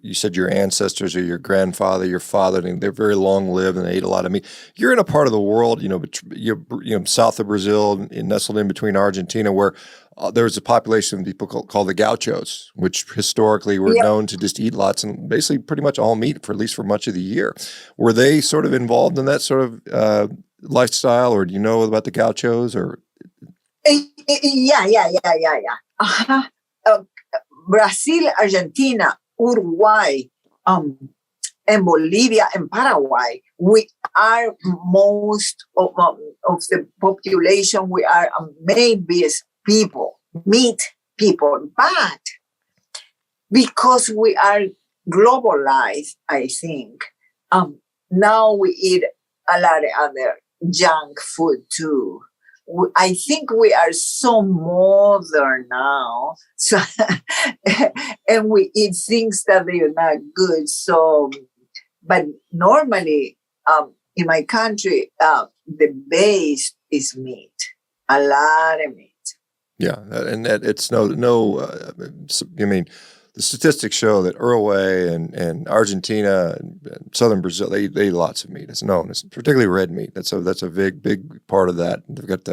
you said your ancestors or your grandfather, your father, and they're very long lived and they ate a lot of meat. You're in a part of the world, you're south of Brazil, nestled in between Argentina, where there's a population of people called the gauchos, which historically were known to just eat lots and basically pretty much all meat for at least for much of the year. Were they sort of involved in that sort of lifestyle, or do you know about the gauchos? Or yeah. Brazil, Argentina, Uruguay, and Bolivia and Paraguay, we are most of the population. We are maybe meat people, but because we are globalized, I think, now we eat a lot of other junk food too. I think we are so modern now, so and we eat things that they are not good. So, but normally, in my country, the base is meat, a lot of meat. Yeah, and that it's I mean, the statistics show that Uruguay and Argentina and southern Brazil, they eat lots of meat. It's known, it's particularly red meat. That's a big part of that. They've got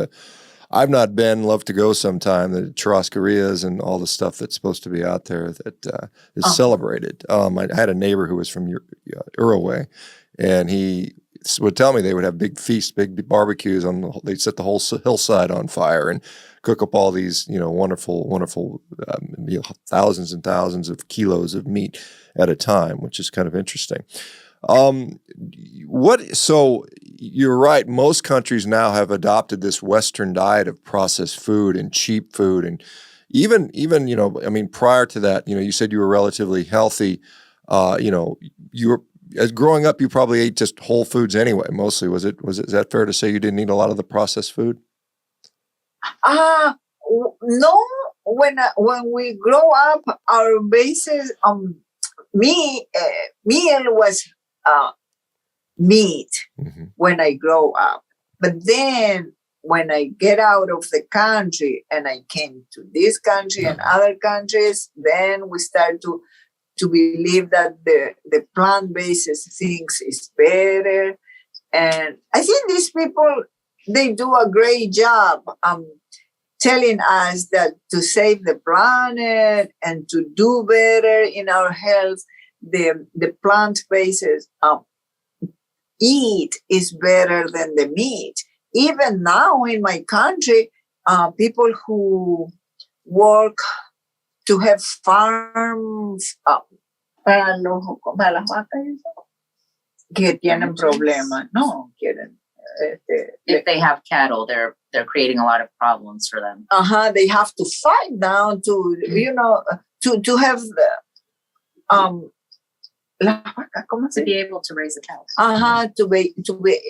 I've not been, love to go sometime, the churrascarias and all the stuff that's supposed to be out there that is celebrated. I had a neighbor who was from Uruguay, and he would tell me they would have big feasts, big barbecues they'd set the whole hillside on fire and cook up all these, wonderful thousands and thousands of kilos of meat at a time, which is kind of interesting. So you're right. Most countries now have adopted this Western diet of processed food and cheap food. And even, prior to that, you said you were relatively healthy. As growing up, you probably ate just whole foods anyway. Mostly, is that fair to say you didn't eat a lot of the processed food? No. When we grow up, our basis meal was meat when I grow up. But then when I get out of the country and I came to this country and other countries, then we start to believe that the plant-based things is better. And I think these people, they do a great job telling us that to save the planet and to do better in our health, the plant-based eat is better than the meat. Even now in my country, people who work to have farms para las vacas que tienen problemas, no quieren. If they have cattle, they're creating a lot of problems for them. They have to fight now to have las vacas, ¿cómo se to be able to raise the cows. To be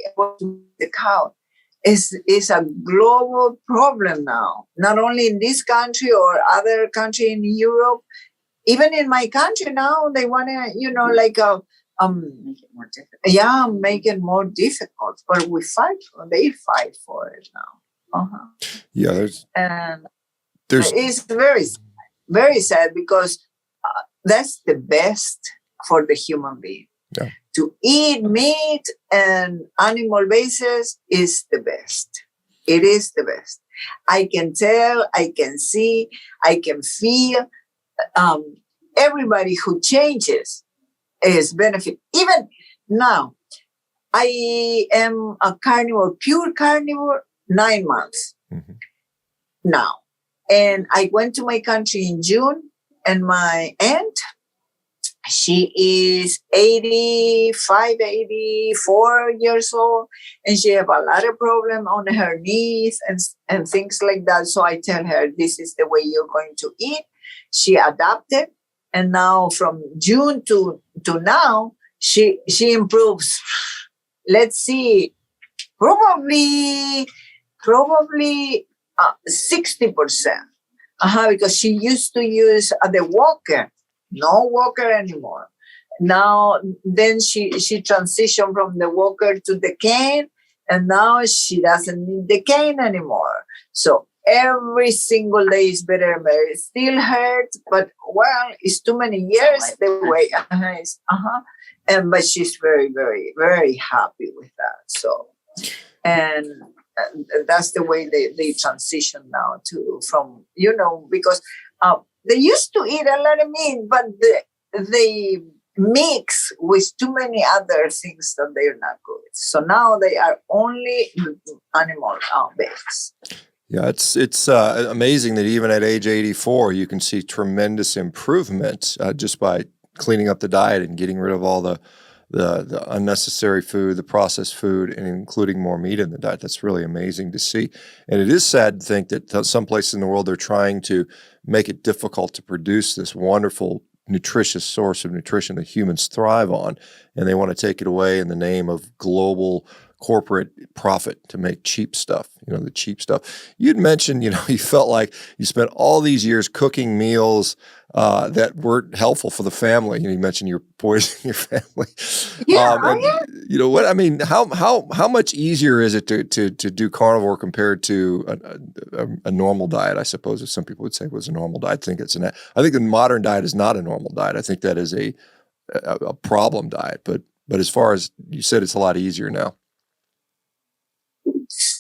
able to the cow is a global problem now. Not only in this country or other country in Europe, even in my country now, they want to, make it more difficult. Yeah, make it more difficult. But they fight for it now. Yeah, it's very, very sad because that's the best for the human being. Yeah. To eat meat and animal basis is the best. It is the best. I can tell, I can see, I can feel. Everybody who changes is benefit. Even now, I am a carnivore, pure carnivore, 9 months now. And I went to my country in June, and my aunt, she is 85, 84 years old, and she have a lot of problem on her knees and things like that. So I tell her, this is the way you're going to eat. She adapted, and now from June to now, she improves. Let's see, probably 60%. Because she used to use the walker. No walker anymore. Now, then she transitioned from the walker to the cane, and now she doesn't need the cane anymore. So every single day is better and better. It still hurts, but well, it's too many years the way. But she's very, very, very happy with that. So, and that's the way they transition now from because they used to eat a lot of meat, but they mix with too many other things that they're not good. So now they are only animal based. Yeah, it's amazing that even at age 84, you can see tremendous improvement just by cleaning up the diet and getting rid of all the unnecessary food, the processed food, and including more meat in the diet. That's really amazing to see. And it is sad to think that some places in the world, they're trying to make it difficult to produce this wonderful, nutritious source of nutrition that humans thrive on. And they want to take it away in the name of global corporate profit to make cheap stuff, the cheap stuff. You'd mentioned, you felt like you spent all these years cooking meals that weren't helpful for the family. You mentioned you're poisoning your family. What I mean, how much easier is it to do carnivore compared to a normal diet? I suppose, if some people would say it was a normal diet. I think the modern diet is not a normal diet. I think that is a problem diet. But as far as you said, it's a lot easier now.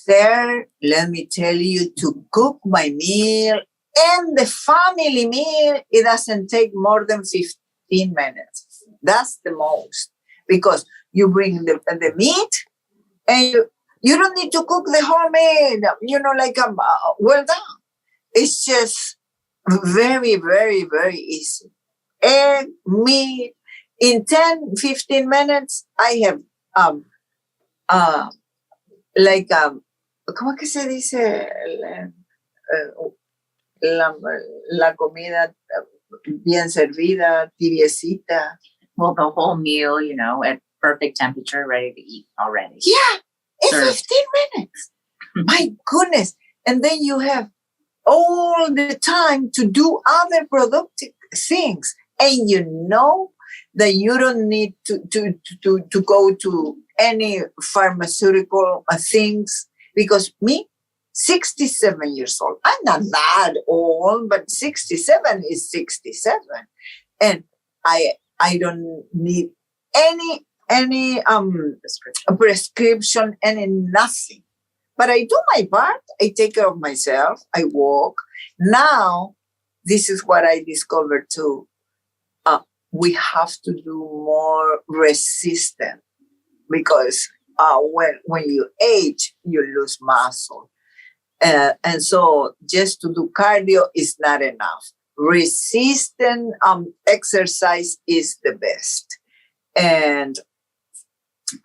There, let me tell you, to cook my meal and the family meal, it doesn't take more than 15 minutes. That's the most, because you bring the meat and you don't need to cook the whole meat, well done. It's just very, very, very easy. Egg, meat, in 10, 15 minutes, I have ¿cómo que se dice la comida bien servida, tibiecita? Well, the whole meal, at perfect temperature, ready to eat already. Yeah, in 15 minutes. My goodness. And then you have all the time to do other productive things. And you know that you don't need to go to any pharmaceutical things, because me, 67 years old, I'm not that old, but 67 is 67. And I don't need any prescription, any nothing. But I do my part. I take care of myself. I walk. Now, this is what I discovered too. We have to do more resistant, because when you age, you lose muscle. And so just to do cardio is not enough. Resistant exercise is the best. And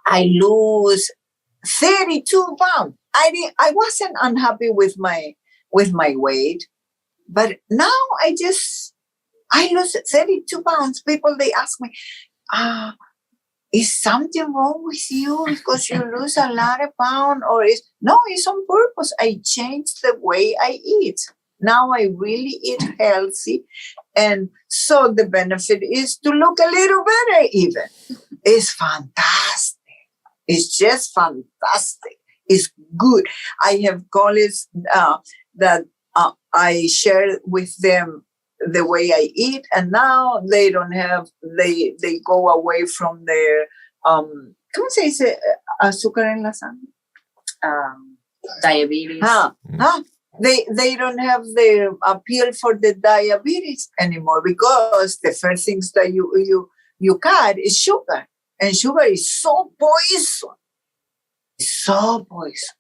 I lose 32 pounds. I wasn't unhappy with my weight, but now I lose 32 pounds. People, they ask me, is something wrong with you because you lose a lot of pounds? No, it's on purpose. I changed the way I eat. Now I really eat healthy. And so the benefit is to look a little better even. It's fantastic. It's just fantastic. It's good. I have colleagues that I share with them the way I eat, and now they don't have, they go away from their, ¿cómo se dice? Azúcar en la sangre. Diabetes. They don't have the appeal for the diabetes anymore, because the first things that you cut is sugar, and sugar is so poison. It's so poison.